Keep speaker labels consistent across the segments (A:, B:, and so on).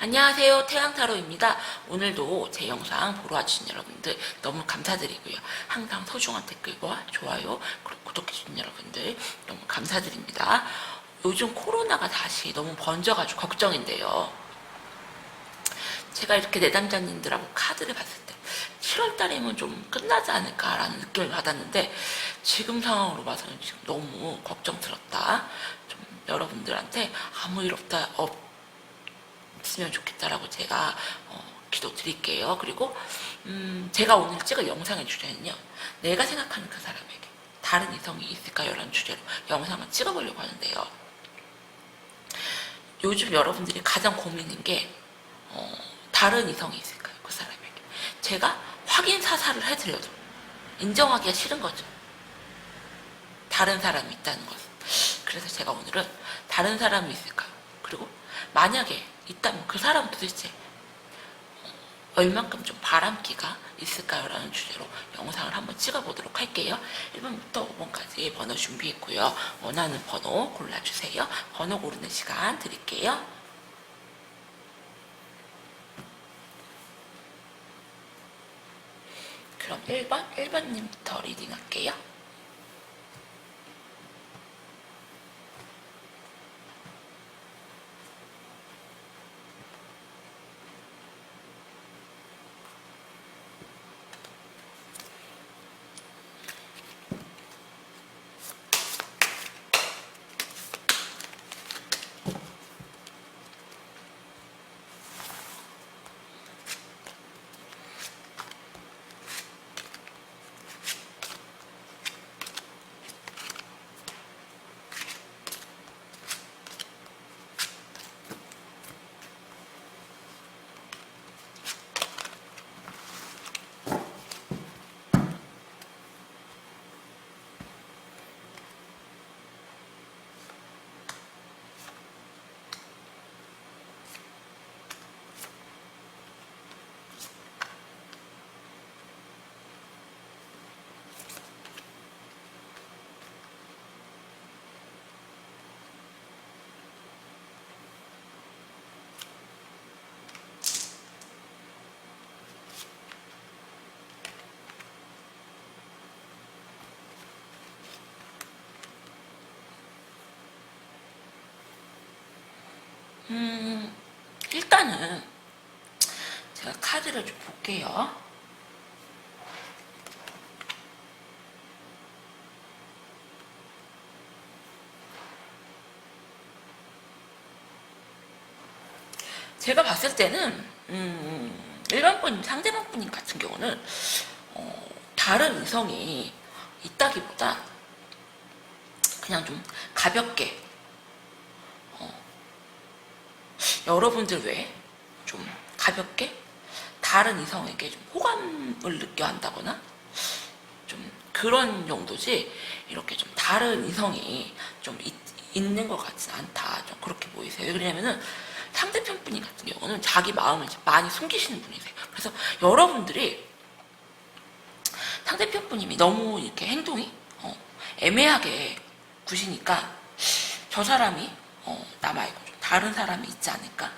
A: 안녕하세요, 태양타로입니다. 오늘도 제 영상 보러 와주신 여러분들 너무 감사드리고요. 항상 소중한 댓글과 좋아요 그리고 구독해주신 여러분들 너무 감사드립니다. 요즘 코로나가 다시 너무 번져가지고 걱정인데요. 제가 이렇게 내담자님들하고 카드를 봤을 때 7월 달이면 좀 끝나지 않을까라는 느낌을 받았는데 지금 상황으로 봐서는 지금 너무 걱정스럽다. 좀 여러분들한테 아무 일 없으면 좋겠다라고 제가 기도 드릴게요. 그리고 제가 오늘 찍을 영상의 주제는요, 내가 생각하는 그 사람에게 다른 이성이 있을까요? 라는 주제로 영상을 찍어보려고 하는데요. 요즘 여러분들이 가장 고민인 게 다른 이성이 있을까요? 그 사람에게. 제가 확인 사살을 해드려도 인정하기가 싫은 거죠. 다른 사람이 있다는 것은. 그래서 제가 오늘은 다른 사람이 있을까요? 그리고 만약에 있다면 그 사람은 도대체 얼만큼 좀 바람기가 있을까요? 라는 주제로 영상을 한번 찍어보도록 할게요. 1번부터 5번까지 번호 준비했고요. 원하는 번호 골라주세요. 번호 고르는 시간 드릴게요. 그럼 1번님부터 리딩 할게요. 일단은 제가 카드를 좀 볼게요. 제가 봤을 때는 일반분 상대방 분님 같은 경우는 다른 이성이 있다기보다 그냥 좀 가볍게 여러분들 외에 좀 가볍게 다른 이성에게 좀 호감을 느껴 한다거나 좀 그런 정도지, 이렇게 좀 다른 이성이 좀 있는 것 같지 않다, 좀 그렇게 보이세요. 왜냐면은 상대편 분이 같은 경우는 자기 마음을 많이 숨기시는 분이세요. 그래서 여러분들이 상대편 분님이 너무 이렇게 행동이 애매하게 구시니까 저 사람이 나 말고 좀 다른 사람이 있지 않을까?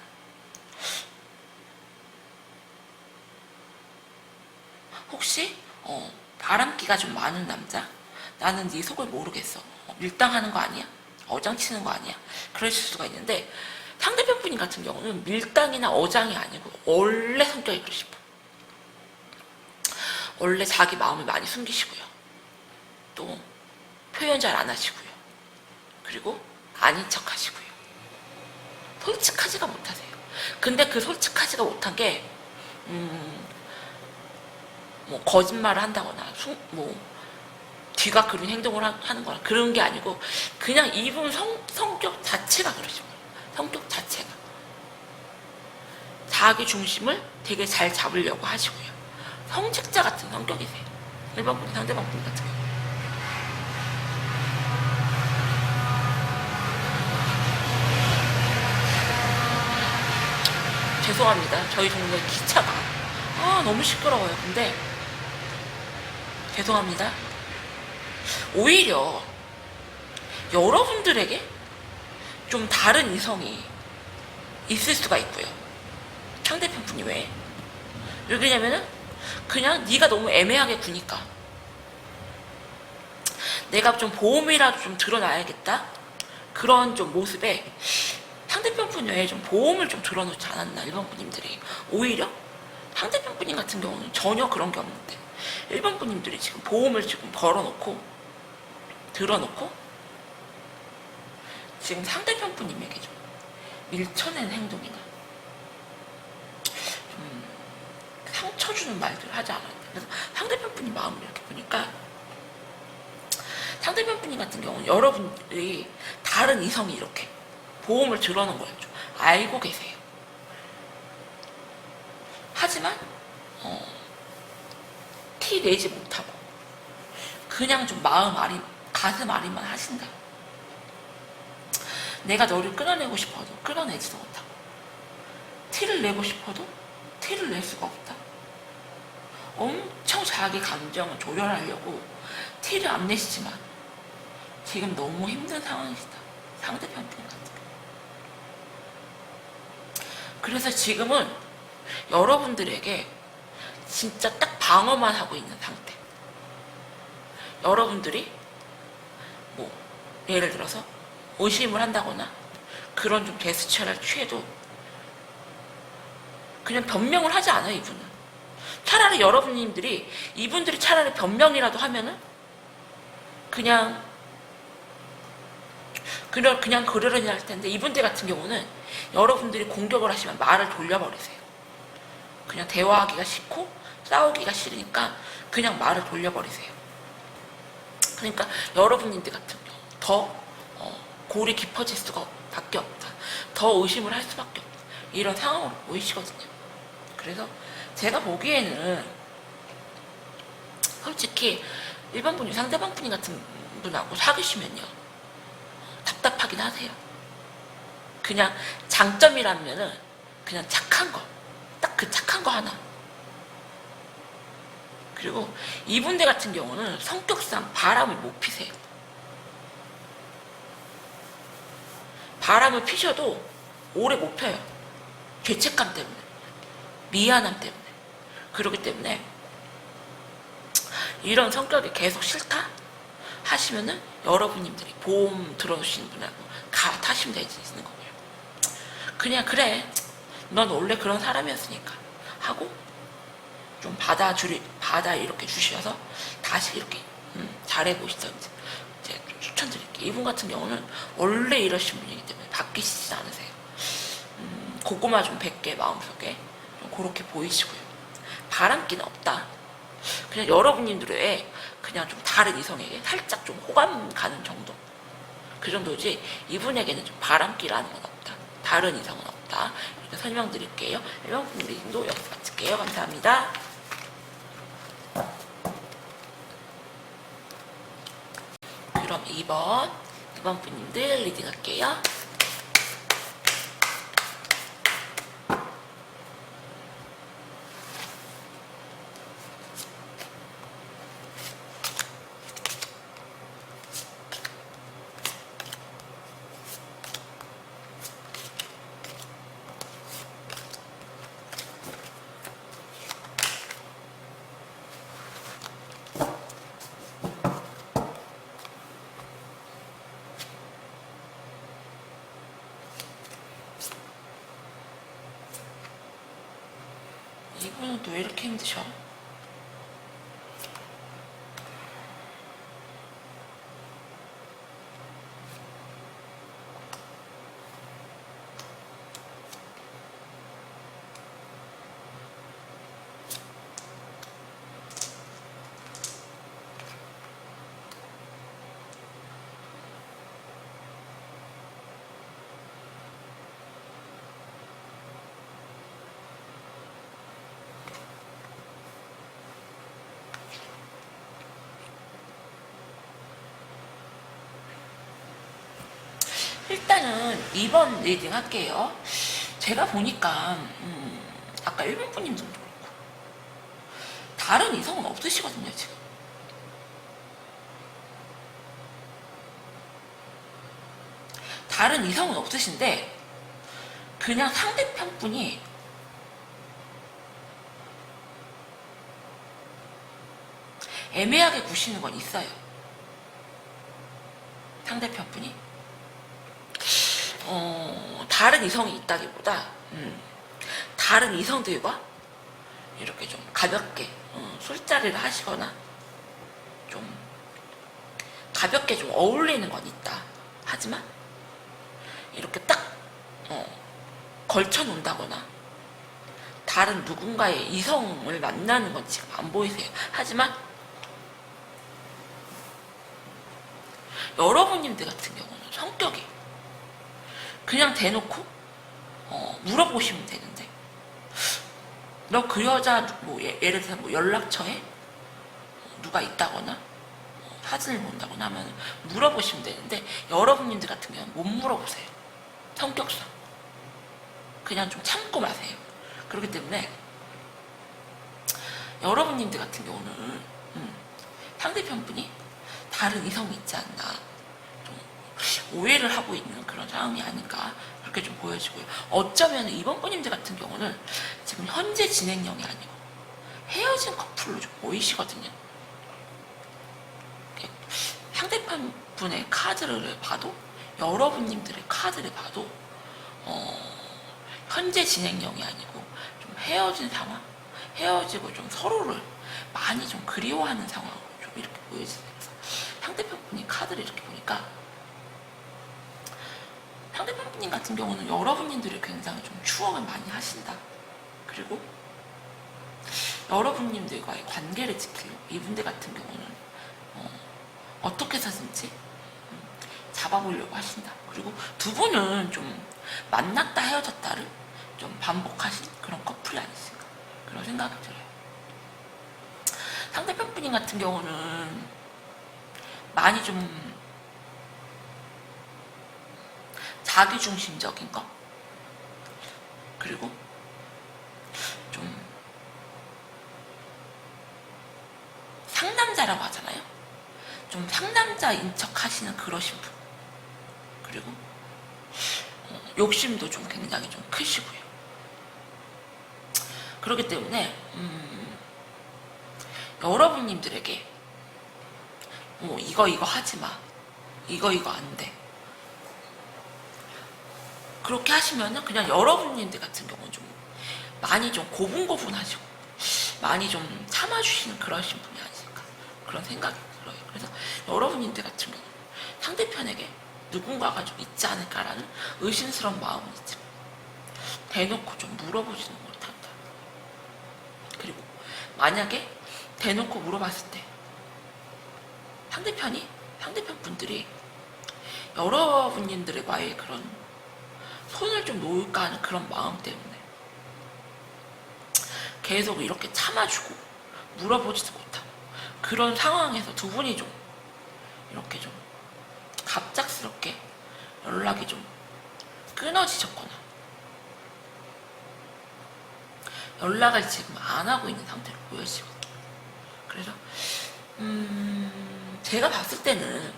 A: 혹시 바람기가 좀 많은 남자? 나는 네 속을 모르겠어. 밀당하는 거 아니야? 어장치는 거 아니야? 그러실 수가 있는데, 상대편 분인 같은 경우는 밀당이나 어장이 아니고 원래 성격이 그러시고, 원래 자기 마음을 많이 숨기시고요. 또 표현 잘 안 하시고요. 그리고 아닌 척 하시고요. 솔직하지가 못하세요. 근데 그 솔직하지가 못한 게 뭐 거짓말을 한다거나 뒤가 그런 행동을 하는 거나 그런 게 아니고, 그냥 이분 성격 자체가 그러신 거예요. 성격 자체가 자기 중심을 되게 잘 잡으려고 하시고요. 성직자 같은 성격이세요. 일반 분이 상대방 분 같은 경우. 죄송합니다. 저희 동네 기차가 너무 시끄러워요. 근데 죄송합니다. 오히려 여러분들에게 좀 다른 이성이 있을 수가 있고요. 상대편분이 왜? 왜 그러냐면은 그냥 네가 너무 애매하게 구니까 내가 좀 보험이라도 좀 드러나야겠다 그런 좀 모습에 상대편 분 외에 좀 보험을 좀 드러놓지 않았나 일반 분님들이. 오히려 상대편 분님 같은 경우는 전혀 그런 게 없는데 일반 분님들이 지금 보험을 지금 걸어놓고 드러놓고 지금 상대편 분님에게 좀 밀쳐내는 행동이나 좀 상처 주는 말들 하지 않았나. 그래서 상대편 분님 마음을 이렇게 보니까 상대편 분님 같은 경우는 여러분들이 다른 이성이 이렇게 보험을 드러놓은 거예요. 좀 알고 계세요. 하지만 티 내지 못하고 그냥 좀 마음 아리 가슴 아리만 하신다. 내가 너를 끌어내고 싶어도 끌어내지도 못하고 티를 내고 싶어도 티를 낼 수가 없다. 엄청 자기 감정을 조절하려고 티를 안 내시지만 지금 너무 힘든 상황이시다. 상대편 분 같은 경우. 그래서 지금은 여러분들에게 진짜 딱 방어만 하고 있는 상태. 여러분들이 뭐 예를 들어서 의심을 한다거나 그런 좀 제스처를 취해도 그냥 변명을 하지 않아요. 이분은 차라리 여러분들이 이분들이 차라리 변명이라도 하면은 그냥 그러려니 할 텐데 이분들 같은 경우는 여러분들이 공격을 하시면 말을 돌려버리세요. 그냥 대화하기가 싫고 싸우기가 싫으니까 그냥 말을 돌려버리세요. 그러니까 여러분들 같은 경우 더 골이 깊어질 수밖에 없다. 더 의심을 할 수밖에 없다. 이런 상황으로 보이시거든요. 그래서 제가 보기에는 솔직히 일반 분이 상대방 분이 같은 분하고 사귀시면요 답답하긴 하세요. 그냥 장점이라면은 그냥 착한 거, 딱 그 착한 거 하나. 그리고 이분들 같은 경우는 성격상 바람을 못 피세요. 바람을 피셔도 오래 못 펴요. 죄책감 때문에, 미안함 때문에. 그렇기 때문에 이런 성격이 계속 싫다 하시면은 여러분님들이 보험 들어오시는 분하고 갈아타시면 되는 거고요. 그냥 그래 넌 원래 그런 사람이었으니까 하고 좀 받아 이렇게 주셔서 다시 이렇게 잘해보시던지 제가 좀 추천드릴게요. 이분 같은 경우는 원래 이러신 분이기 때문에 바뀌시지 않으세요. 고구마 좀 100개 마음속에 좀 그렇게 보이시고요. 바람기는 없다. 그냥 여러분님들의 그냥 좀 다른 이성에게 살짝 좀 호감 가는 정도. 그 정도지 이분에게는 좀 바람기라는 건 없다. 다른 이성은 없다. 이렇게 설명드릴게요. 일반 분들도 여기서 마칠게요. 감사합니다. 그럼 2번 분님들 리딩 할게요. 이분은 또 왜 이렇게 힘드셔? 일단은 2번 리딩 할게요. 제가 보니까 아까 1번 분님도 그렇고 다른 이성은 없으시거든요. 지금 다른 이성은 없으신데 그냥 상대편 분이 애매하게 구시는 건 있어요. 상대편분이 다른 이성이 있다기보다 다른 이성들과 이렇게 좀 가볍게 술자리를 하시거나 좀 가볍게 좀 어울리는 건 있다. 하지만 이렇게 딱 걸쳐 놓는다거나 다른 누군가의 이성을 만나는 건 지금 안 보이세요. 하지만 여러분님들 같은 경우는 성격이 그냥 대놓고 물어보시면 되는데, 너 그 여자 뭐 예를 들어서 뭐 연락처에 누가 있다거나 사진을 본다거나 하면 물어보시면 되는데, 여러분님들 같은 경우는 못 물어보세요. 성격상 그냥 좀 참고 마세요. 그렇기 때문에 여러분님들 같은 경우는 상대편분이 다른 이성이 있지 않나, 좀 오해를 하고 있는 그런 상황이 아닌가, 그렇게 좀 보여지고요. 어쩌면 이번 분님들 같은 경우는 지금 현재 진행형이 아니고 헤어진 커플로 좀 보이시거든요. 상대편 분의 카드를 봐도, 여러분님들의 카드를 봐도 현재 진행형이 아니고 좀 헤어진 상황, 헤어지고 좀 서로를 많이 좀 그리워하는 상황으로 좀 이렇게 보여지세요. 상대편 분이 카드를 이렇게 보니까 상대편 분님 같은 경우는 여러분님들이 굉장히 좀 추억을 많이 하신다. 그리고 여러분님들과의 관계를 지키려고 이분들 같은 경우는 어떻게 해서든지 잡아보려고 하신다. 그리고 두 분은 좀 만났다 헤어졌다를 좀 반복하신 그런 커플이 아니신가, 그런 생각이 들어요. 상대편 분인 같은 경우는 많이 좀 자기중심적인 거, 그리고 좀 상남자라고 하잖아요. 좀 상남자인 척 하시는 그러신 분, 그리고 욕심도 좀 굉장히 좀 크시고요. 그렇기 때문에 여러분님들에게 이거 하지 마, 이거 안 돼, 그렇게 하시면은 그냥 여러분님들 같은 경우는 좀 많이 좀 고분고분하시고 많이 좀 참아주시는 그러신 분이 아닐까, 그런 생각이 들어요. 그래서 여러분님들 같은 경우는 상대편에게 누군가가 좀 있지 않을까라는 의심스러운 마음은 있지만 대놓고 좀 물어보지는 못한다. 그리고 만약에 대놓고 물어봤을 때 상대편 분들이 여러분님들과의 그런 손을 좀 놓을까 하는 그런 마음 때문에 계속 이렇게 참아주고 물어보지도 못하고, 그런 상황에서 두 분이 좀 이렇게 좀 갑작스럽게 연락이 좀 끊어지셨거나 연락을 지금 안 하고 있는 상태로 보여지거든요. 그래서 제가 봤을 때는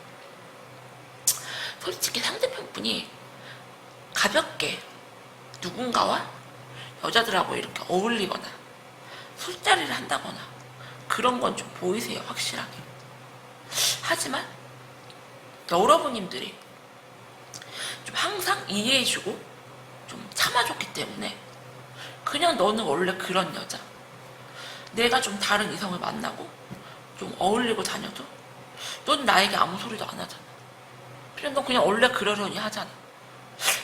A: 솔직히 상대편 분이 가볍게 누군가와 여자들하고 이렇게 어울리거나 술자리를 한다거나 그런 건 좀 보이세요, 확실하게. 하지만 여러분님들이 좀 항상 이해해주고 좀 참아줬기 때문에 그냥 너는 원래 그런 여자, 내가 좀 다른 이성을 만나고 좀 어울리고 다녀도 넌 나에게 아무 소리도 안 하잖아. 그냥 너 그냥 원래 그러려니 하잖아.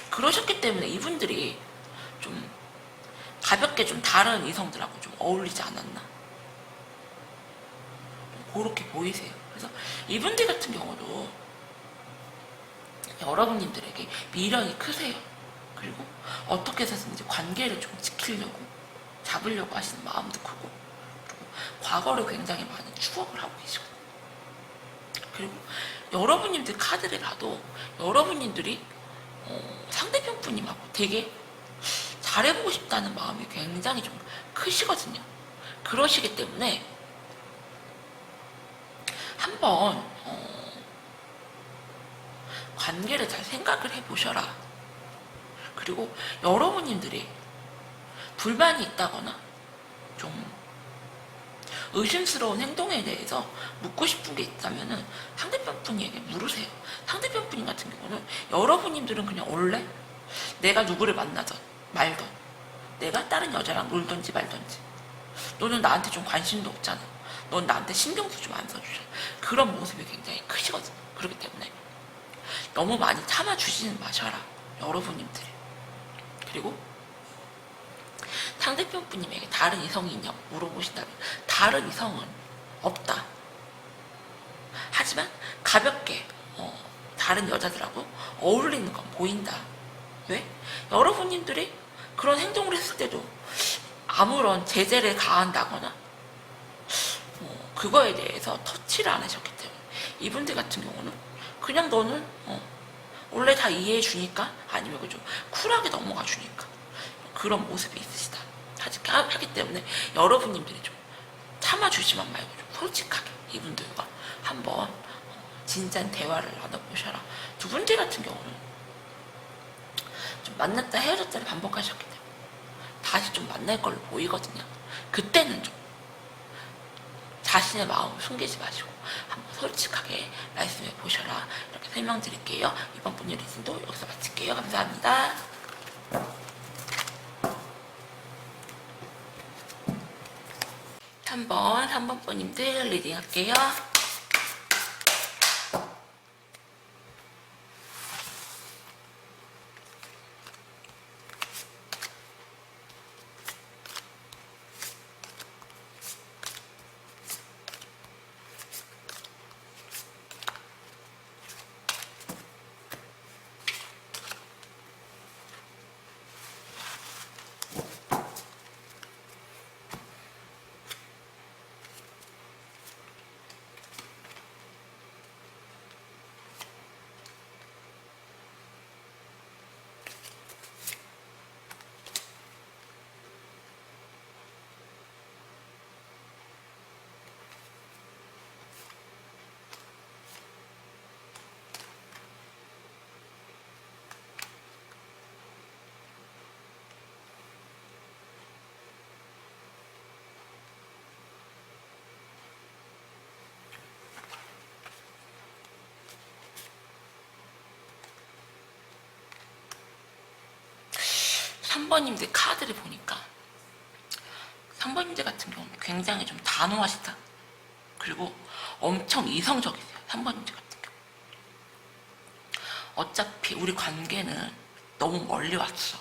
A: 그러셨기 때문에 이분들이 좀 가볍게 좀 다른 이성들하고 좀 어울리지 않았나, 좀 그렇게 보이세요. 그래서 이분들 같은 경우도 여러분님들에게 미련이 크세요. 그리고 어떻게 해서든지 관계를 좀 지키려고 잡으려고 하시는 마음도 크고, 그리고 과거를 굉장히 많은 추억을 하고 계시거든요. 그리고 여러분님들 카드를 봐도 여러분님들이 상대편 분님하고 되게 잘해보고 싶다는 마음이 굉장히 좀 크시거든요. 그러시기 때문에 한번 관계를 잘 생각을 해보셔라. 그리고 여러분님들이 불만이 있다거나 좀 의심스러운 행동에 대해서 묻고 싶은 게 있다면은 상대편 분에게 물으세요. 상대편 분 같은 경우는 여러분님들은 그냥 원래 내가 누구를 만나던 말던 내가 다른 여자랑 놀던지 말던지 너는 나한테 좀 관심도 없잖아. 넌 나한테 신경도 좀 안 써주잖아. 그런 모습이 굉장히 크시거든요. 그렇기 때문에 너무 많이 참아주지는 마셔라. 여러분님들이. 그리고 상대편 분님에게 다른 이성이 있냐고 물어보신다면 다른 이성은 없다. 하지만 가볍게 다른 여자들하고 어울리는 건 보인다. 왜? 여러분님들이 그런 행동을 했을 때도 아무런 제재를 가한다거나 그거에 대해서 터치를 안 하셨기 때문에 이분들 같은 경우는 그냥 너는 원래 다 이해해 주니까 아니면 좀 쿨하게 넘어가 주니까 그런 모습이 있으시다 하기 때문에 여러분님들이 좀 참아주지만 말고 좀 솔직하게 이분들과 한번 진지한 대화를 나눠보셔라. 두 분들 같은 경우는 좀 만났다 헤어졌다를 반복하셨기 때문에 다시 좀 만날 걸로 보이거든요. 그때는 좀 자신의 마음을 숨기지 마시고 한번 솔직하게 말씀해 보셔라. 이렇게 설명드릴게요. 이번 분의 리딩도 여기서 마칠게요. 감사합니다. 3번 분님들 리딩 할게요. 3번님들 카드를 보니까 3번님들 같은 경우는 굉장히 좀 단호하시다. 그리고 엄청 이성적이세요. 3번님들 같은 경우. 어차피 우리 관계는 너무 멀리 왔어.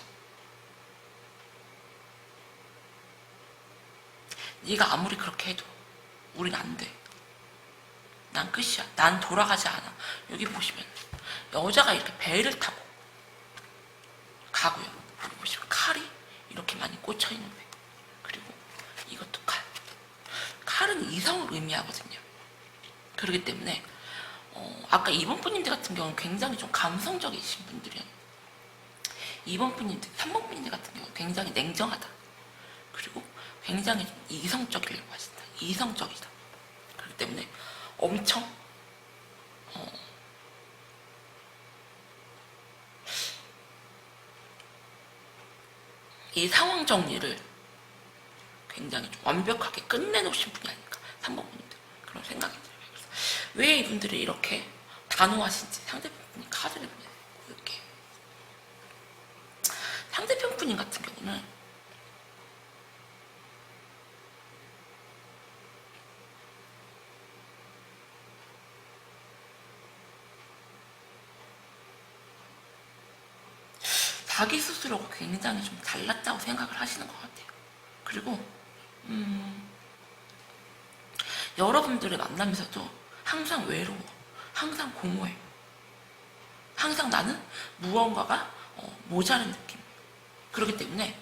A: 네가 아무리 그렇게 해도 우린 안 돼. 난 끝이야. 난 돌아가지 않아. 여기 보시면 여자가 이렇게 배를 타고 가고요. 여기 보시면 칼이 이렇게 많이 꽂혀있는 배. 그리고 이것도 칼. 칼은 이성을 의미하거든요. 그렇기 때문에 아까 2번 분님들 같은 경우는 굉장히 좀 감성적이신 분들이에요. 2번 분님들, 3번 분님들 같은 경우는 굉장히 냉정하다. 그리고 굉장히 좀 이성적이려고 하신다. 이성적이다. 그렇기 때문에 엄청 이 상황 정리를 굉장히 좀 완벽하게 끝내놓으신 분이 아닐까. 3번 분들 그런 생각이 들어요. 그래서 왜 이분들이 이렇게 단호하신지 상대편 분이 카드를 보내요. 이렇게 상대편 분인 같은 경우는 자기 스스로가 굉장히 좀 달랐다고 생각을 하시는 것 같아요. 그리고 여러분들을 만나면서도 항상 외로워, 항상 공허해, 항상 나는 무언가가 모자란 느낌. 그렇기 때문에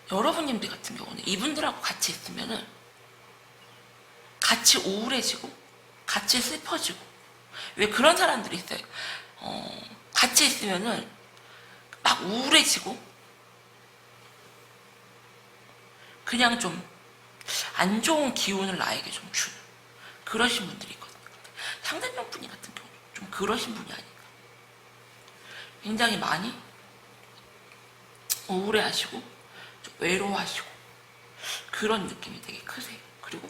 A: 여러분님들 같은 경우는 이분들하고 같이 있으면은 같이 우울해지고 같이 슬퍼지고, 왜 그런 사람들이 있어요. 같이 있으면은 막 우울해지고 그냥 좀 안 좋은 기운을 나에게 좀 주는 그러신 분들이 있거든요. 상대편 분이 같은 경우는 좀 그러신 분이 아닌가. 굉장히 많이 우울해하시고 좀 외로워하시고 그런 느낌이 되게 크세요. 그리고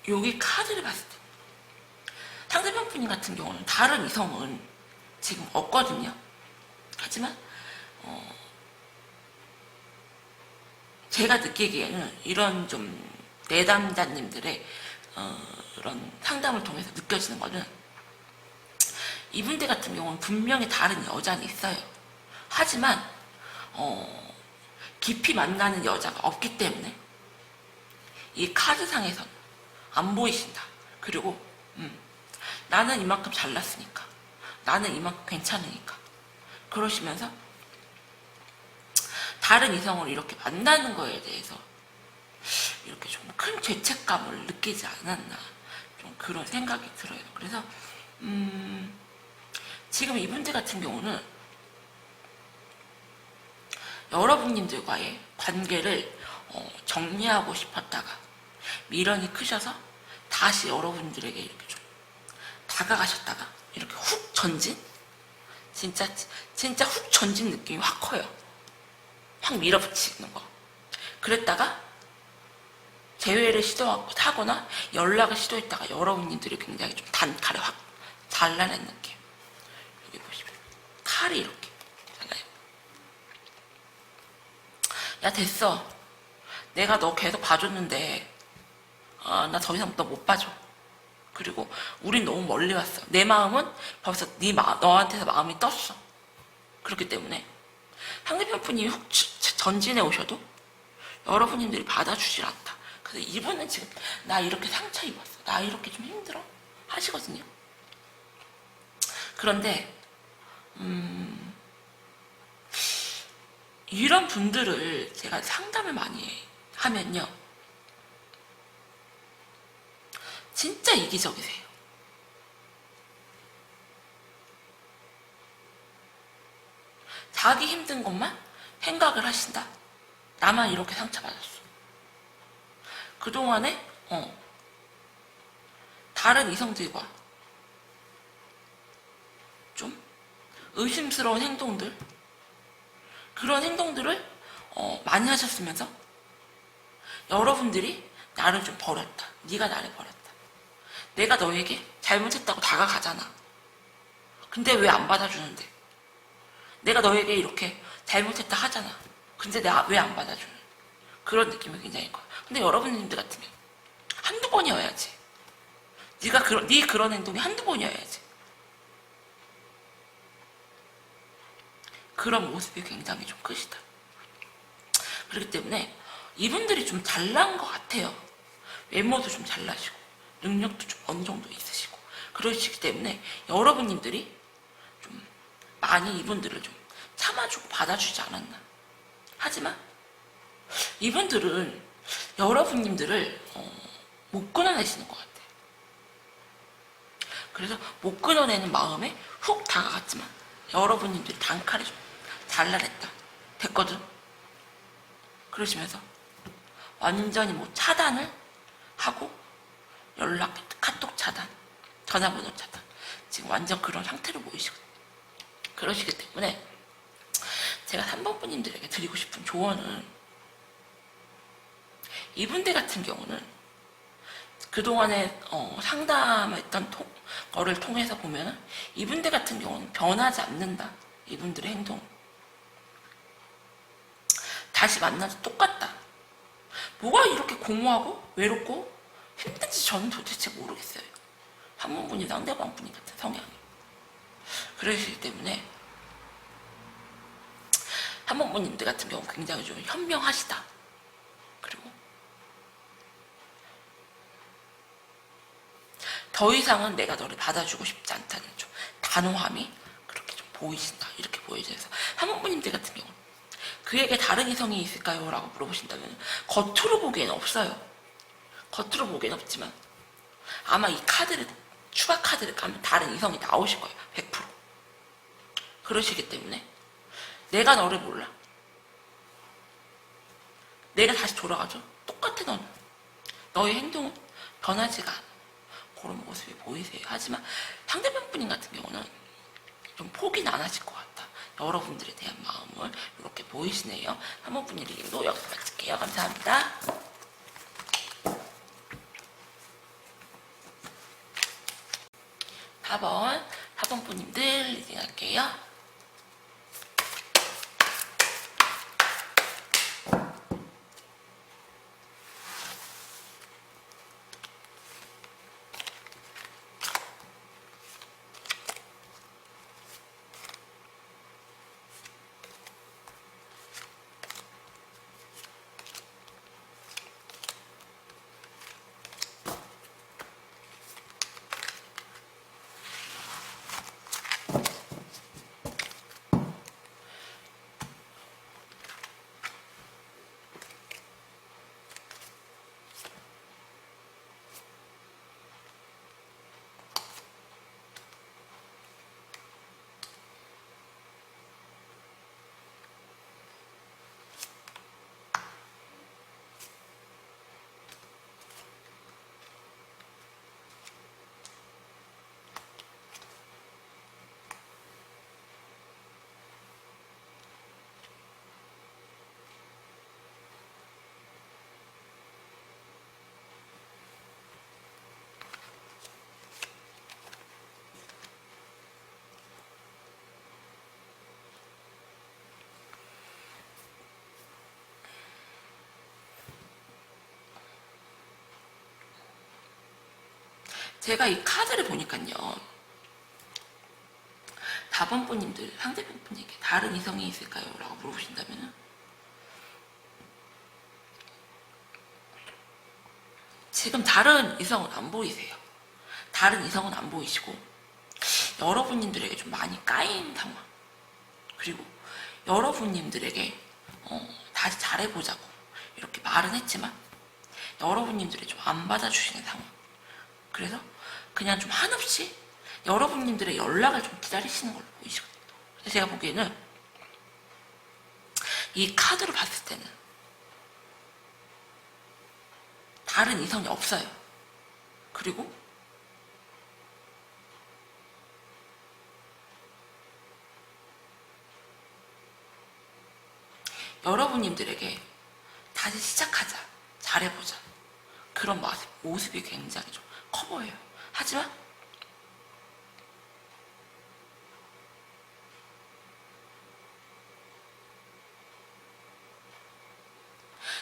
A: 여기 카드를 봤을 때 상대방 분님 같은 경우는 다른 이성은 지금 없거든요. 하지만 제가 느끼기에는 이런 좀 내담자님들의 이런 상담을 통해서 느껴지는 거는 이분들 같은 경우는 분명히 다른 여자는 있어요. 하지만 깊이 만나는 여자가 없기 때문에 이 카드상에서는 안 보이신다. 그리고 나는 이만큼 잘났으니까, 나는 이만큼 괜찮으니까 그러시면서 다른 이성을 이렇게 만나는 거에 대해서 이렇게 좀 큰 죄책감을 느끼지 않았나, 좀 그런 생각이 들어요. 그래서 지금 이분들 같은 경우는 여러분님들과의 관계를 정리하고 싶었다가 미련이 크셔서 다시 여러분들에게 이렇게 좀 다가가셨다가 이렇게 훅 전진? 진짜 훅 전진 느낌이 확 커요. 확 밀어붙이는 거. 그랬다가 재회를 시도하거나 연락을 시도했다가 여러분님들이 굉장히 좀 단칼에 확 잘라낸 느낌. 여기 보시면 칼이 이렇게 잘라요. 야, 됐어. 내가 너 계속 봐줬는데 나 더 이상 너 못 봐줘. 그리고 우린 너무 멀리 왔어. 내 마음은 벌써 너한테서 마음이 떴어. 그렇기 때문에 상대편 분이 훅 전진해 오셔도 여러분님들이 받아주질 않다. 그래서 이분은 지금 나 이렇게 상처 입었어, 나 이렇게 좀 힘들어 하시거든요. 그런데 이런 분들을 제가 상담을 많이 하면요, 진짜 이기적이세요. 자기 힘든 것만 생각을 하신다. 나만 이렇게 상처받았어. 그동안에 다른 이성들과 좀 의심스러운 행동들, 그런 행동들을 많이 하셨으면서 여러분들이 나를 좀 버렸다. 네가 나를 버렸다. 내가 너에게 잘못했다고 다가가잖아. 근데 왜 안 받아주는데? 내가 너에게 이렇게 잘못했다 하잖아. 근데 내가 왜 안 받아주는? 그런 느낌이 굉장히 커요. 근데 여러분들 같으면 한두 번이어야지. 네 그런 행동이 한두 번이어야지. 그런 모습이 굉장히 좀 크시다. 그렇기 때문에 이분들이 좀 잘난 것 같아요. 외모도 좀 잘나시고 능력도 좀 어느 정도 있으시고 그러시기 때문에 여러분님들이 좀 많이 이분들을 좀 참아주고 받아주지 않았나. 하지만 이분들은 여러분님들을 못 끊어내시는 것 같아요. 그래서 못 끊어내는 마음에 훅 다가갔지만 여러분님들이 단칼에 좀 잘라냈다. 됐거든. 그러시면서 완전히 뭐 차단을 하고 연락, 카톡 차단, 전화번호 차단. 지금 완전 그런 상태로 보이시거든요. 그러시기 때문에 제가 3번 분님들에게 드리고 싶은 조언은, 이분들 같은 경우는 그동안에 상담했던 거를 통해서 보면은 이분들 같은 경우는 변하지 않는다. 이분들의 행동. 다시 만나도 똑같다. 뭐가 이렇게 공허하고 외롭고 힘든지 저는 도대체 모르겠어요. 3번 분이 상대방 분이 같은 성향이. 그러시기 때문에 3번 분님들 같은 경우 굉장히 좀 현명하시다. 그리고 더 이상은 내가 너를 받아주고 싶지 않다는 좀 단호함이 그렇게 좀 보이신다. 이렇게 보여져서 3번 분님들 같은 경우는 그에게 다른 이성이 있을까요? 라고 물어보신다면 겉으로 보기에는 없어요. 겉으로 보기에는 없지만 아마 이 카드를, 추가 카드를 까면 다른 이성이 나오실 거예요. 100%. 그러시기 때문에 내가 너를 몰라. 내가 다시 돌아가죠. 똑같아 너는. 너의 행동은 변하지가 않아. 그런 모습이 보이세요. 하지만 상대방 분인 같은 경우는 좀 포기는 안 하실 것 같다. 여러분들에 대한 마음을 이렇게 보이시네요. 3번 분 리딩도 여기서 마칠게요. 감사합니다. 4번 분님들 리딩할게요. 제가 이 카드를 보니까요. 4번 분님들 상대편 분에게 다른 이성이 있을까요? 라고 물어보신다면 지금 다른 이성은 안 보이세요. 다른 이성은 안 보이시고 여러분님들에게 좀 많이 까인 상황, 그리고 여러분님들에게 다시 잘해보자고 이렇게 말은 했지만 여러분님들이 좀 안 받아주시는 상황. 그래서 그냥 좀 한없이 여러분님들의 연락을 좀 기다리시는 걸로 보이시거든요. 그래서 제가 보기에는 이 카드로 봤을 때는 다른 이성이 없어요. 그리고 여러분님들에게 다시 시작하자, 잘해보자, 그런 모습이 굉장히 좀 커 보여요. 하지만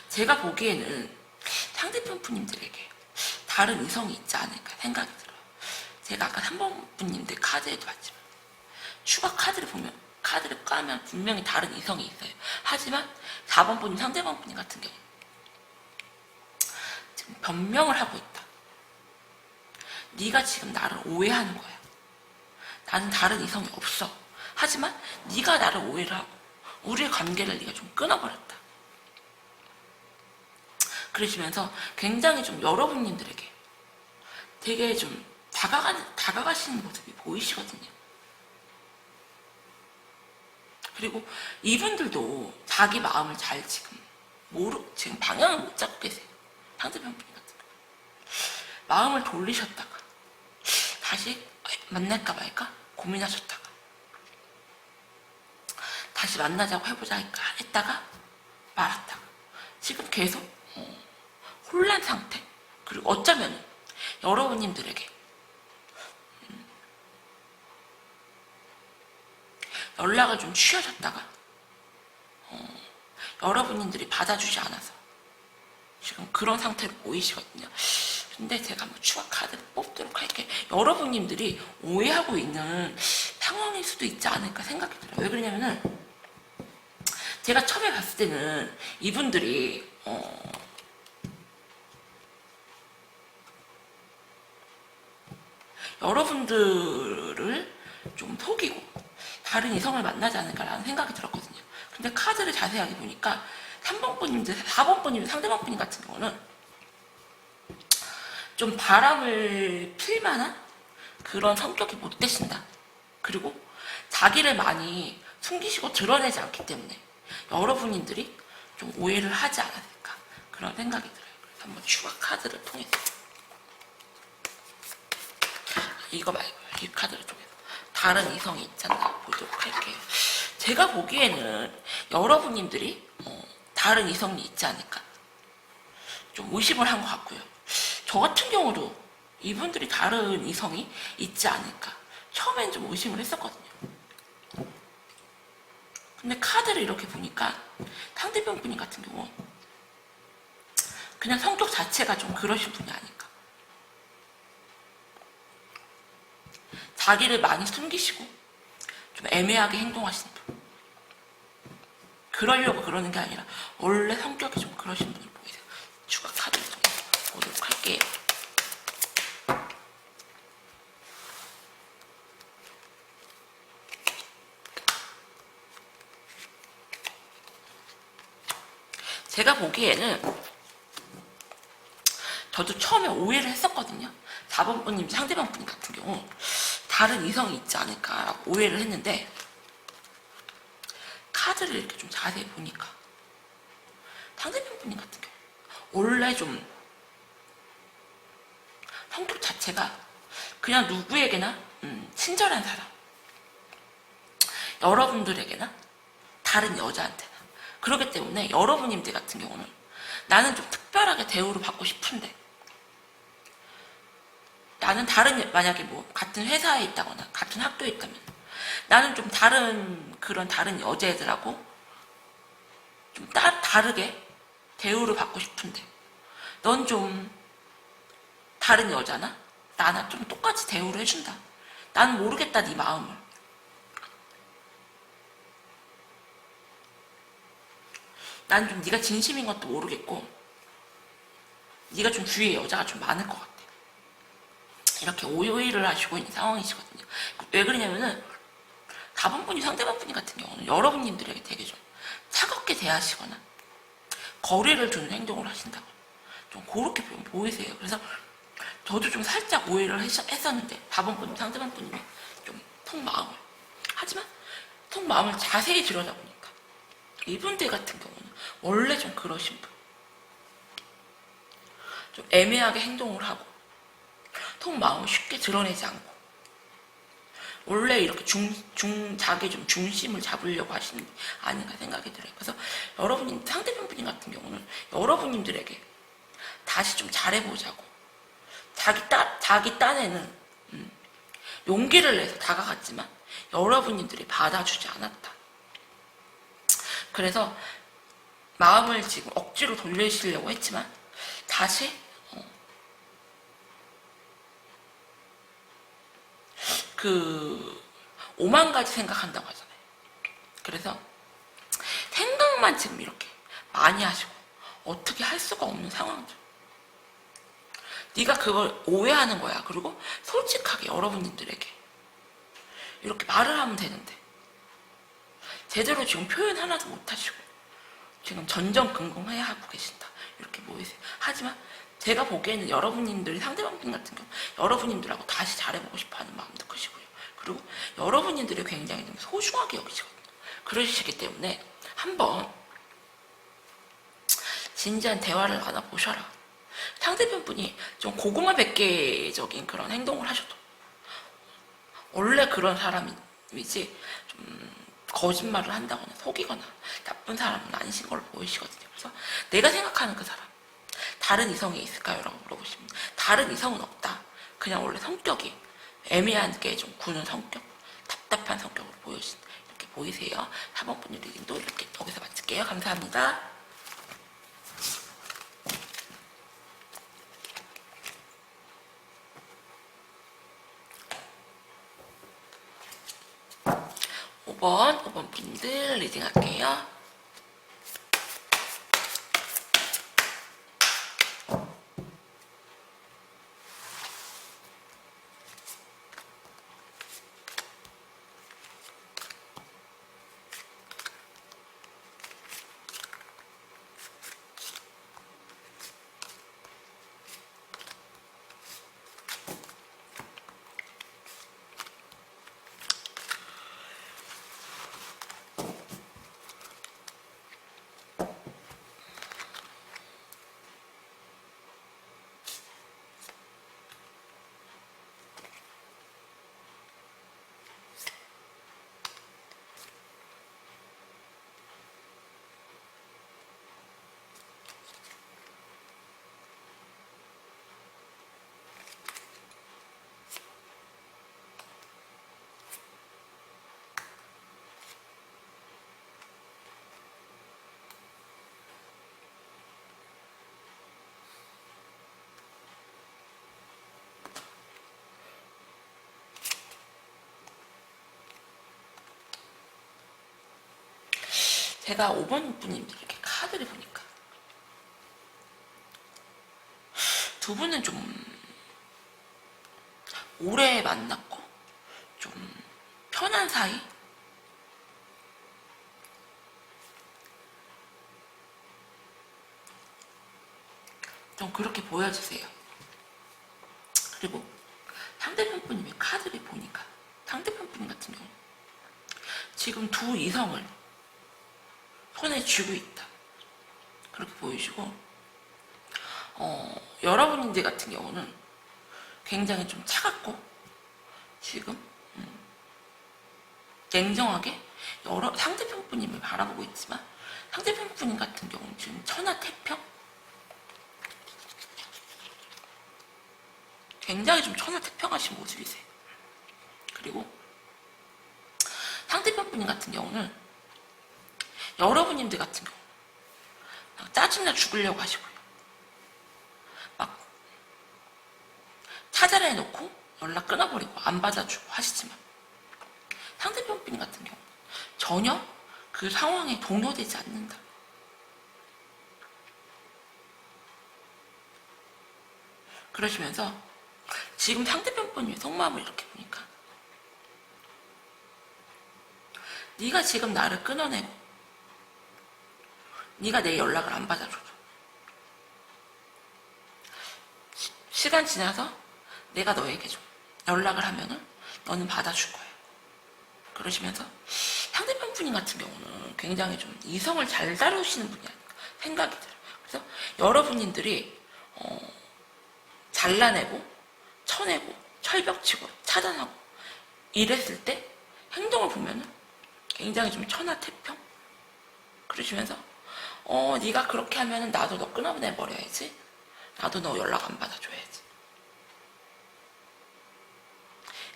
A: 제가 보기에는 상대편 분님들에게 다른 이성이 있지 않을까 생각이 들어요. 제가 아까 3번 분님들 카드에도 봤지만 추가 카드를 보면, 카드를 까면 분명히 다른 이성이 있어요. 하지만 4번 분님, 상대방 분님 같은 경우 지금 변명을 하고 있다. 네가 지금 나를 오해하는 거야. 나는 다른 이성이 없어. 하지만 네가 나를 오해를 하고 우리의 관계를 네가 좀 끊어버렸다. 그러시면서 굉장히 좀 여러분님들에게 되게 좀 다가가시는 모습이 보이시거든요. 그리고 이분들도 자기 마음을 잘 지금 방향을 못 잡고 계세요. 상대편 분이 같은 거. 마음을 돌리셨다가 다시 만날까 말까 고민하셨다가 다시 만나자고 해보자 했다가 말았다가 지금 계속 혼란 상태. 그리고 어쩌면 여러분님들에게 연락을 좀 취하셨다가 여러분들이 받아주지 않아서 지금 그런 상태로 보이시거든요. 근데 제가 한번 추가 카드를 뽑도록 할게요. 여러분님들이 오해하고 있는 상황일 수도 있지 않을까 생각이 들어요. 왜 그러냐면은 제가 처음에 봤을 때는 이분들이 여러분들을 좀 속이고 다른 이성을 만나지 않을까라는 생각이 들었거든요. 근데 카드를 자세하게 보니까 3번 분님들, 4번 분님, 상대방 분님 같은 경우는 좀 바람을 필만한 그런 성격이 못 되신다. 그리고 자기를 많이 숨기시고 드러내지 않기 때문에 여러분들이 좀 오해를 하지 않았을까 그런 생각이 들어요. 그래서 한번 추가 카드를 통해서 이거 말고요. 이 카드를 통해서 다른 이성이 있지 않나 보도록 할게요. 제가 보기에는 여러분님들이 다른 이성이 있지 않을까 좀 의심을 한 것 같고요. 저 같은 경우도 이분들이 다른 이성이 있지 않을까 처음엔 좀 의심을 했었거든요. 근데 카드를 이렇게 보니까 상대방 분이 같은 경우 그냥 성격 자체가 좀 그러신 분이 아닐까. 자기를 많이 숨기시고 좀 애매하게 행동하시는 분. 그러려고 그러는 게 아니라 원래 성격이 좀 그러신 분이 보이세요. 추가 카드를 좀 보도록 할게요. 제가 보기에는 저도 처음에 오해를 했었거든요. 4번 분님 상대방 분 같은 경우 다른 이성이 있지 않을까라고 오해를 했는데 카드를 이렇게 좀 자세히 보니까 상대방 분님 같은 경우 원래 좀 성격 자체가 그냥 누구에게나 친절한 사람, 여러분들에게나 다른 여자한테나 그렇기 때문에 여러분님들 같은 경우는 나는 좀 특별하게 대우를 받고 싶은데 나는 다른 만약에 뭐 같은 회사에 있다거나 같은 학교에 있다면 나는 좀 다른 여자애들하고 좀 다르게 대우를 받고 싶은데 넌 좀 다른 여자나 나나 좀 똑같이 대우를 해준다. 나는 모르겠다 네 마음을. 난 좀 네가 진심인 것도 모르겠고 네가 좀 주위에 여자가 좀 많을 것 같아. 이렇게 오해를 하시고 있는 상황이시거든요. 왜 그러냐면은 4번 분이 상대방 분이 같은 경우는 여러분님들에게 되게 좀 차갑게 대하시거나 거리를 두는 행동을 하신다거나 좀 그렇게 보이세요. 그래서 저도 좀 살짝 오해를 했었는데 4번 분님 상대방 분님이 좀 속마음을 하지만 속마음을 자세히 들여다보니까 이분들 같은 경우는 원래 좀 그러신 분, 좀 애매하게 행동을 하고 속마음을 쉽게 드러내지 않고 원래 이렇게 자기 좀 중심을 잡으려고 하시는 게 아닌가 생각이 들어요. 그래서 여러분님 상대방 분님 같은 경우는 여러분님들에게 다시 좀 잘해보자고 자기 딴에는 용기를 내서 다가갔지만 여러분님들이 받아주지 않았다. 그래서 마음을 지금 억지로 돌리시려고 했지만 다시 그 5만 가지 생각한다고 하잖아요. 그래서 생각만 지금 이렇게 많이 하시고 어떻게 할 수가 없는 상황들. 네가 그걸 오해하는 거야. 그리고 솔직하게 여러분들에게 이렇게 말을 하면 되는데 제대로 지금 표현 하나도 못하시고 지금 전전긍긍해야 하고 계신다. 이렇게 보이세요. 하지만 제가 보기에는 여러분님들이 상대방 분 같은 경우 여러분님들하고 다시 잘해보고 싶어하는 마음도 크시고요. 그리고 여러분님들이 굉장히 좀 소중하게 여기시거든요. 그러시기 때문에 한번 진지한 대화를 나눠보셔라. 상대편 분이 좀 고구마 100개적인 그런 행동을 하셔도 원래 그런 사람이지 좀 거짓말을 한다거나 속이거나 나쁜 사람은 아니신 걸로 보이시거든요. 그래서 내가 생각하는 그 사람 다른 이성이 있을까요? 라고 물어보시면 다른 이성은 없다. 그냥 원래 성격이 애매하게 좀 구는 성격, 답답한 성격으로 이렇게 보이세요. 4번 분 리딩도 이렇게 여기서 마칠게요. 감사합니다. 오 번 5번 분들 리딩 할게요. 제가 5번 분님들 이렇게 카드를 보니까 두 분은 좀 오래 만났고 좀 편한 사이? 좀 그렇게 보여지세요. 그리고 상대편 분님의 카드를 보니까 상대편 분 같은 경우 지금 두 이성을 손에 쥐고 있다. 그렇게 보이시고 여러분들 같은 경우는 굉장히 좀 차갑고 지금 냉정하게 상대편 분님을 바라보고 있지만 상대편 분 같은 경우는 지금 천하태평? 굉장히 좀 천하태평하신 모습이세요. 그리고 상대편 분 같은 경우는 여러분님들 같은 경우 막 짜증나 죽으려고 하시고요. 막 찾아라 해놓고 연락 끊어버리고 안 받아주고 하시지만 상대편 분 같은 경우 전혀 그 상황에 동요되지 않는다. 그러시면서 지금 상대편 분의 속마음을 이렇게 보니까 네가 지금 나를 끊어내고 네가 내 연락을 안 받아줘도 시간 지나서 내가 너에게 좀 연락을 하면은 너는 받아줄 거야. 그러시면서 상대편 분인 같은 경우는 굉장히 좀 이성을 잘 다루시는 분이 아닐까 생각이 들어요. 그래서 여러분들이 잘라내고 쳐내고 철벽치고 차단하고 이랬을 때 행동을 보면은 굉장히 좀 천하태평? 그러시면서 네가 그렇게 하면은 나도 너 끊어내버려야지. 나도 너 연락 안 받아줘야지.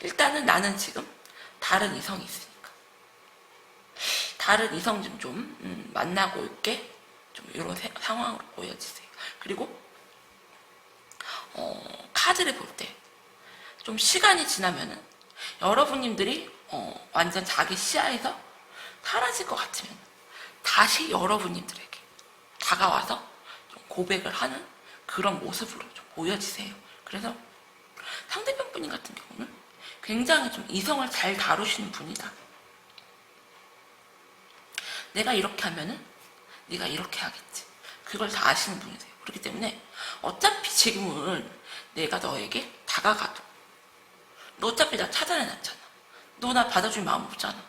A: 일단은 나는 지금 다른 이성이 있으니까 다른 이성 좀 만나고 올게. 좀 이런 상황으로 보여지세요. 그리고 카드를 볼 때 좀 시간이 지나면은 여러분님들이 완전 자기 시야에서 사라질 것 같으면 다시 여러분님들에게 다가와서 좀 고백을 하는 그런 모습으로 좀 보여지세요. 그래서 상대편 분인 같은 경우는 굉장히 좀 이성을 잘 다루시는 분이다. 내가 이렇게 하면은 네가 이렇게 하겠지. 그걸 다 아시는 분이세요. 그렇기 때문에 어차피 지금은 내가 너에게 다가가도 너 어차피 나 차단해놨잖아. 너 나 받아줄 마음 없잖아.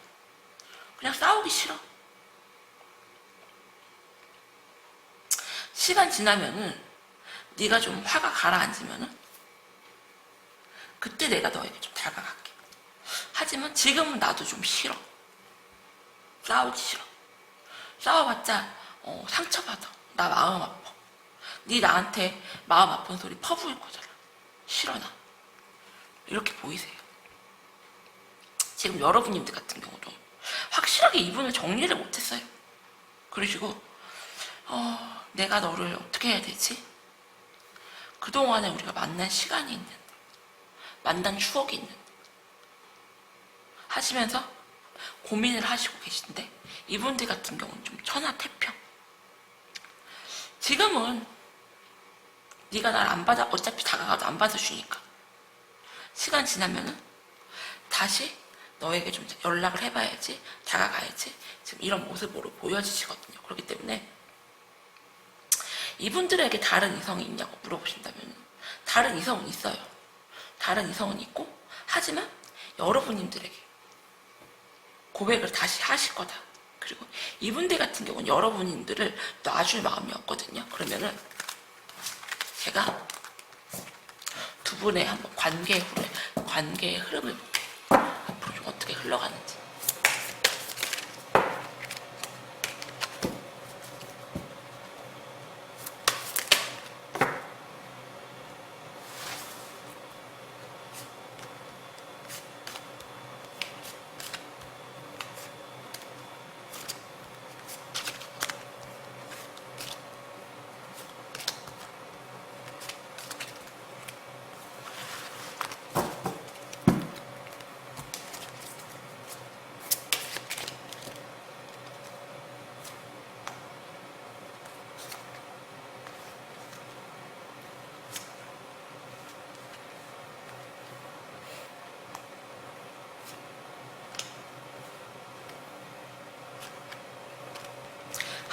A: 그냥 싸우기 싫어. 시간 지나면은 네가 좀 화가 가라앉으면은 그때 내가 너에게 좀 다가갈게. 하지만 지금은 나도 좀 싫어. 싸우기 싫어. 싸워봤자 상처받아. 나 마음 아파. 네 나한테 마음 아픈 소리 퍼부을 거잖아. 싫어 나. 이렇게 보이세요. 지금 여러분님들 같은 경우도 확실하게 이분을 정리를 못했어요. 그러시고 내가 너를 어떻게 해야 되지? 그동안에 우리가 만난 시간이 있는데 만난 추억이 있는데 하시면서 고민을 하시고 계신데 이분들 같은 경우는 좀 천하태평. 지금은 네가 날 안 받아 어차피 다가가도 안 받아주니까 시간 지나면은 다시 너에게 좀 연락을 해봐야지 다가가야지 지금 이런 모습으로 보여지시거든요. 그렇기 때문에 이분들에게 다른 이성이 있냐고 물어보신다면 다른 이성은 있어요. 다른 이성은 있고 하지만 여러분님들에게 고백을 다시 하실 거다. 그리고 이분들 같은 경우는 여러분들을 놔줄 마음이 없거든요. 그러면은 제가 두 분의 한번 관계의 흐름을 볼게요. 앞으로 좀 어떻게 흘러가는지.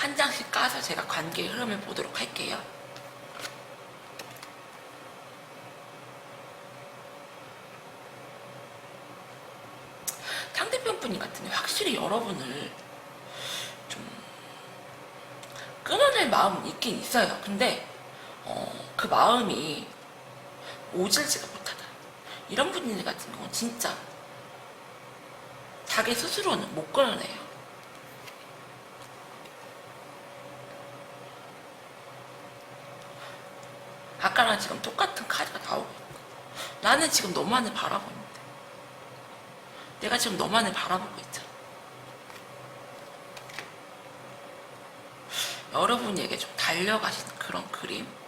A: 한 장씩 까서 제가 관계의 흐름을 보도록 할게요. 상대편 분이 같은 경우 확실히 여러분을 좀 끊어낼 마음은 있긴 있어요. 근데 그 마음이 오질지가 못하다. 이런 분들 같은 경우는 진짜 자기 스스로는 못 끊어내요. 아까랑 지금 똑같은 카드가 나오고 있고, 나는 지금 너만을 바라보고 있는데, 내가 지금 너만을 바라보고 있잖아. 여러분에게 좀 달려가시는 그런 그림.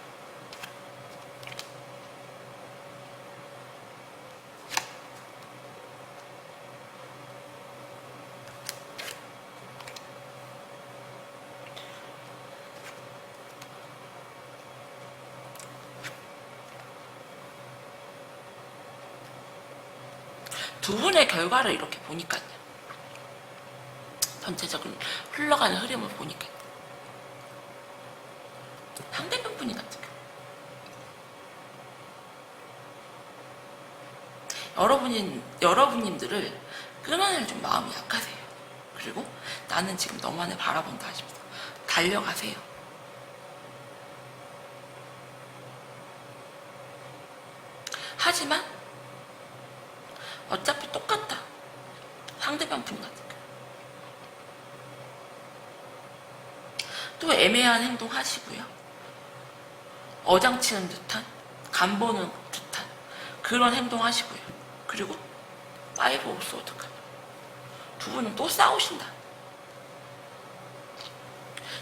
A: 두 분의 결과를 이렇게 보니까요. 전체적인 흘러가는 흐름을 보니까 상대편 분이 같은 경우 여러분님들을 끊어낼 좀 마음이 약하세요. 그리고 나는 지금 너만을 바라본다 하시면서 달려가세요. 하지만 어차피 똑같다. 상대방 분 같은 거. 또 애매한 행동 하시고요. 어장치는 듯한, 간보는 듯한 그런 행동 하시고요. 그리고 파이브 오브 소드가 두 분은 또 싸우신다.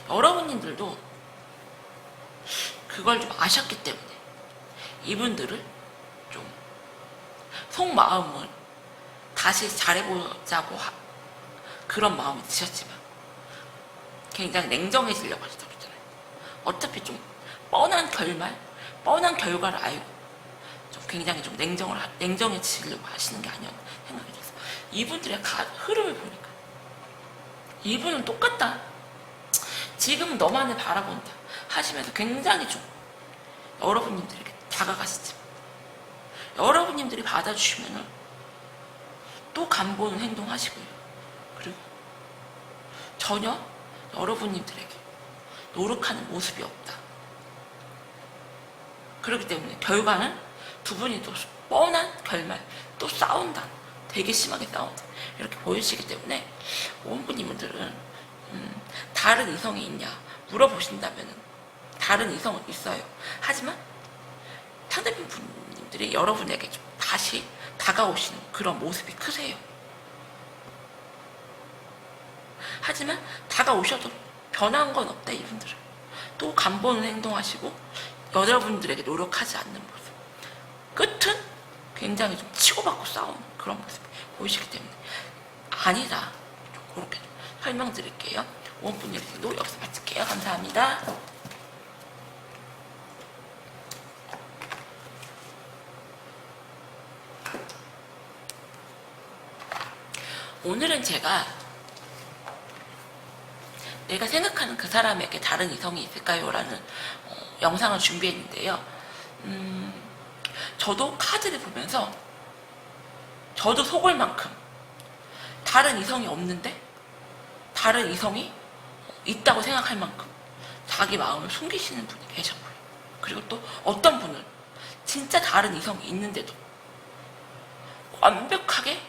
A: 여러분님들도 그걸 좀 아셨기 때문에 이분들을 좀 속마음을 다시 잘해보자고 그런 마음이 드셨지만 굉장히 냉정해지려고 하시다 그러잖아요. 어차피 좀 뻔한 결과를 알고 좀 굉장히 좀 냉정해지려고 하시는 게 아니었나 생각이 들어서 이분들의 흐름을 보니까 이분은 똑같다. 지금은 너만을 바라본다 하시면서 굉장히 좀 여러분님들에게 다가가시지만 여러분님들이 받아주시면은 또 간보는 행동 하시고요. 그리고 전혀 여러분님들에게 노력하는 모습이 없다. 그렇기 때문에 결과는 두 분이 또 뻔한 결말, 또 싸운다. 되게 심하게 싸운다. 이렇게 보이시기 때문에 원분님들은 다른 이성이 있냐 물어보신다면 다른 이성은 있어요. 하지만 상대편 분들이 여러분에게 좀 다시 다가오시는 그런 모습이 크세요. 하지만 다가오셔도 변한 건 없다. 이분들은 또 간보는 행동하시고 여러분들에게 노력하지 않는 모습, 끝은 굉장히 좀 치고받고 싸우는 그런 모습이 보이시기 때문에 아니다. 좀 그렇게 좀 설명드릴게요. 원분 리딩도 여기서 마칠게요. 감사합니다. 오늘은 제가 내가 생각하는 그 사람에게 다른 이성이 있을까요? 라는 영상을 준비했는데요. 저도 카드를 보면서 저도 속을 만큼 다른 이성이 없는데 다른 이성이 있다고 생각할 만큼 자기 마음을 숨기시는 분이 계셨고요. 그리고 또 어떤 분은 진짜 다른 이성이 있는데도 완벽하게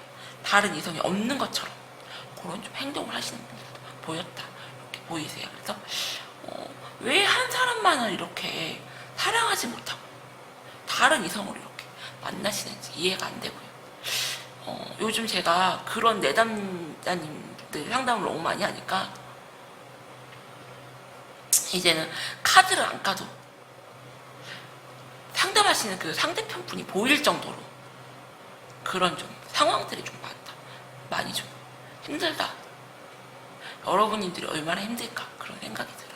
A: 다른 이성이 없는 것처럼 그런 좀 행동을 하시는 분들도 보였다. 이렇게 보이세요. 그래서 왜 한 사람만을 이렇게 사랑하지 못하고 다른 이성을 이렇게 만나시는지 이해가 안 되고요. 요즘 제가 그런 내담자님들 상담을 너무 많이 하니까 이제는 카드를 안 까도 상담하시는 그 상대편 분이 보일 정도로 그런 좀 상황들이 좀 많다. 많이 좀 힘들다. 여러분님들이 얼마나 힘들까 그런 생각이 들어요.